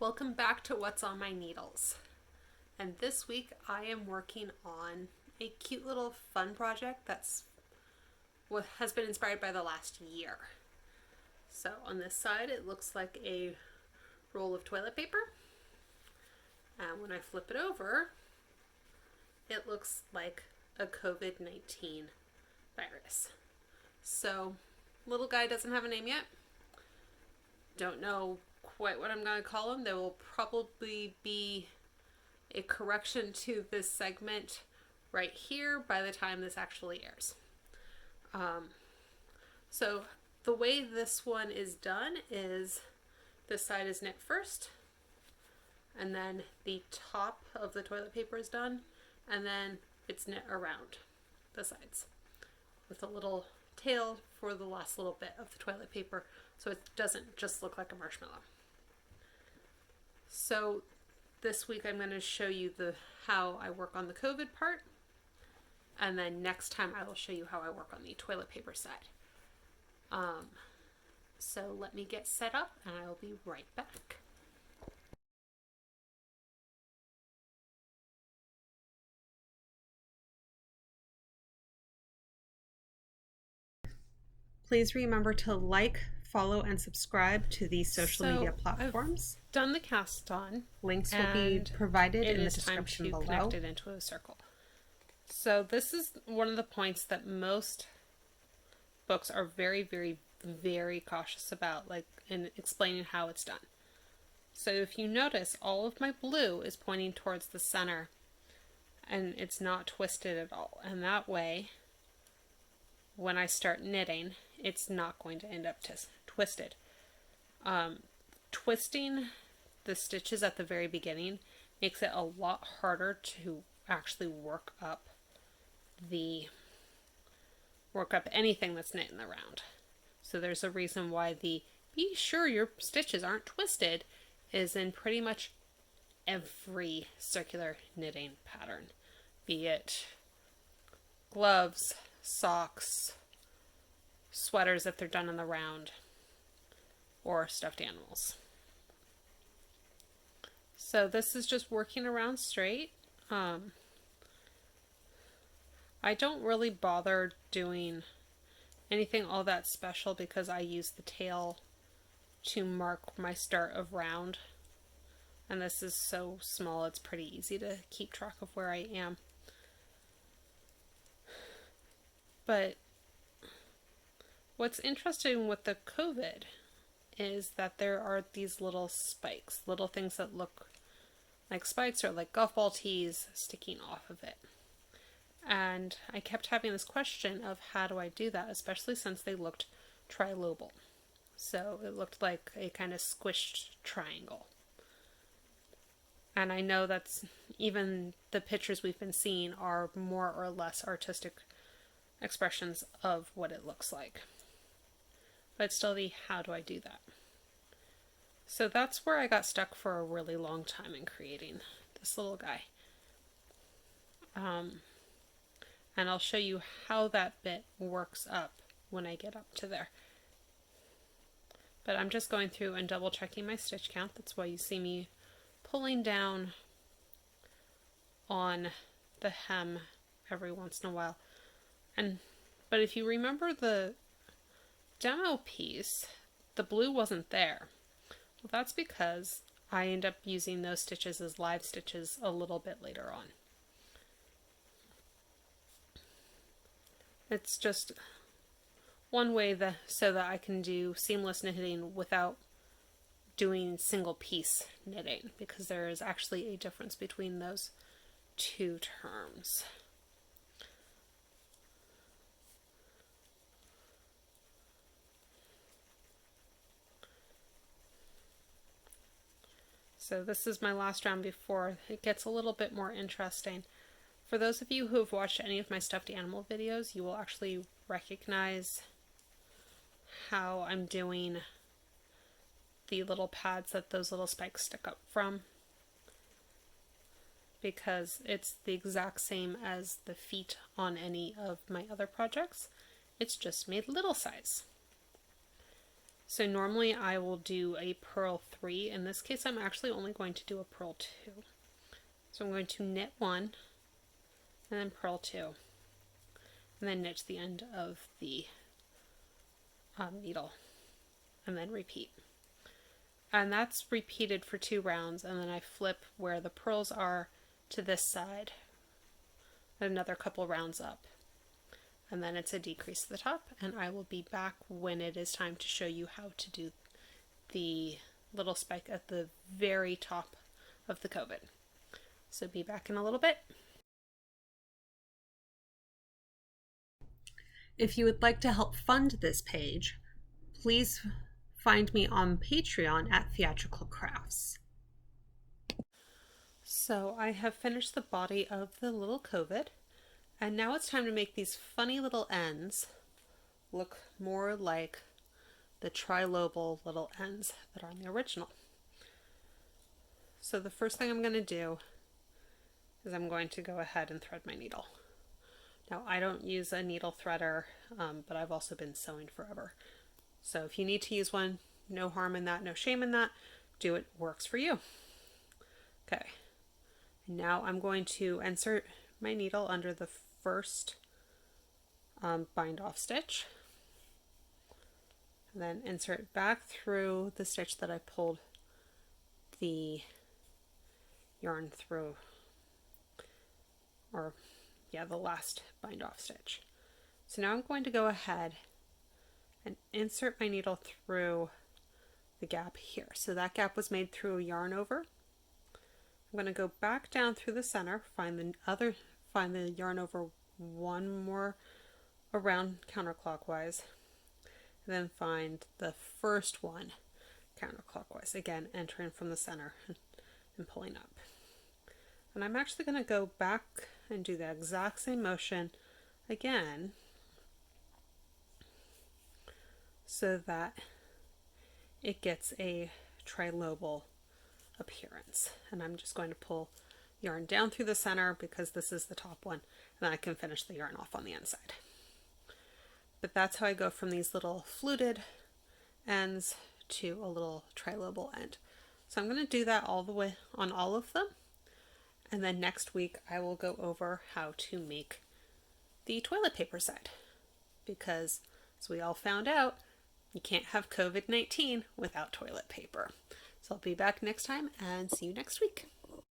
Welcome back to What's on My Needles. And this week I am working on a cute little fun project that's what has been inspired by the last year. So on this side it looks like a roll of toilet paper. And when I flip it over, it looks like a COVID-19 virus. So little guy doesn't have a name yet. Don't know quite what I'm going to call him. There will probably be a correction to this segment right here by the time this actually airs. So the way this one is done is this side is knit first, and then the top of the toilet paper is done, and then it's knit around the sides with a little tail for the last little bit of the toilet paper so it doesn't just look like a marshmallow. So this week I'm going to show you how I work on the COVID part, and then next time I will show you how I work on the toilet paper side. So let me get set up and I will be right back. Please remember to like, follow, and subscribe to these social media platforms. I've done the cast on. Links will be provided in the description below. Connect it into a circle. So this is one of the points that most books are very, very, very cautious about, like in explaining how it's done. So if you notice, all of my blue is pointing towards the center, and it's not twisted at all. And that way, when I start knitting, it's not going to end up twisted. Twisting the stitches at the very beginning makes it a lot harder to actually work up anything that's knit in the round. So there's a reason why the be sure your stitches aren't twisted is in pretty much every circular knitting pattern, be it gloves, socks, sweaters if they're done in the round, or stuffed animals. So this is just working around straight. I don't really bother doing anything all that special because I use the tail to mark my start of round, and this is so small it's pretty easy to keep track of where I am. But what's interesting with the COVID is that there are these little spikes, little things that look like spikes or like golf ball tees sticking off of it. And I kept having this question of how do I do that, especially since they looked trilobal. So it looked like a kind of squished triangle. And I know that's even the pictures we've been seeing are more or less artistic expressions of what it looks like. But still, how do I do that? So that's where I got stuck for a really long time in creating this little guy. And I'll show you how that bit works up when I get up to there. But I'm just going through and double checking my stitch count. That's why you see me pulling down on the hem every once in a while. But if you remember the demo piece, the blue wasn't there. Well, that's because I end up using those stitches as live stitches a little bit later on. It's just one way so that I can do seamless knitting without doing single piece knitting, because there is actually a difference between those two terms. So this is my last round before it gets a little bit more interesting. For those of you who have watched any of my stuffed animal videos, you will actually recognize how I'm doing the little pads that those little spikes stick up from, because it's the exact same as the feet on any of my other projects. It's just made little size. So normally I will do a purl 3. In this case, I'm actually only going to do a purl 2. So I'm going to knit 1 and then purl 2 and then knit to the end of the needle and then repeat. And that's repeated for 2 rounds, and then I flip where the purls are to this side another couple rounds up. And then it's a decrease at the top, and I will be back when it is time to show you how to do the little spike at the very top of the COVID. So be back in a little bit. If you would like to help fund this page, please find me on Patreon at Theatrical Crafts. So I have finished the body of the little COVID, and now it's time to make these funny little ends look more like the trilobal little ends that are in the original. So the first thing I'm going to do is I'm going to go ahead and thread my needle. Now I don't use a needle threader, but I've also been sewing forever. So if you need to use one, no harm in that, no shame in that. Do it, works for you. Okay. Now I'm going to insert my needle under the first bind off stitch, and then insert back through the stitch that I pulled the yarn through, or yeah, the last bind off stitch. So now I'm going to go ahead and insert my needle through the gap here. So that gap was made through a yarn over. I'm going to go back down through the center, find the yarn over one more around counterclockwise, and then find the first one counterclockwise, again entering from the center and pulling up. And I'm actually going to go back and do the exact same motion again so that it gets a trilobal appearance. And I'm just going to pull yarn down through the center because this is the top one, and then I can finish the yarn off on the inside. But that's how I go from these little fluted ends to a little trilobal end. So I'm going to do that all the way on all of them, and then next week I will go over how to make the toilet paper side, because as we all found out, you can't have COVID-19 without toilet paper. So I'll be back next time and see you next week.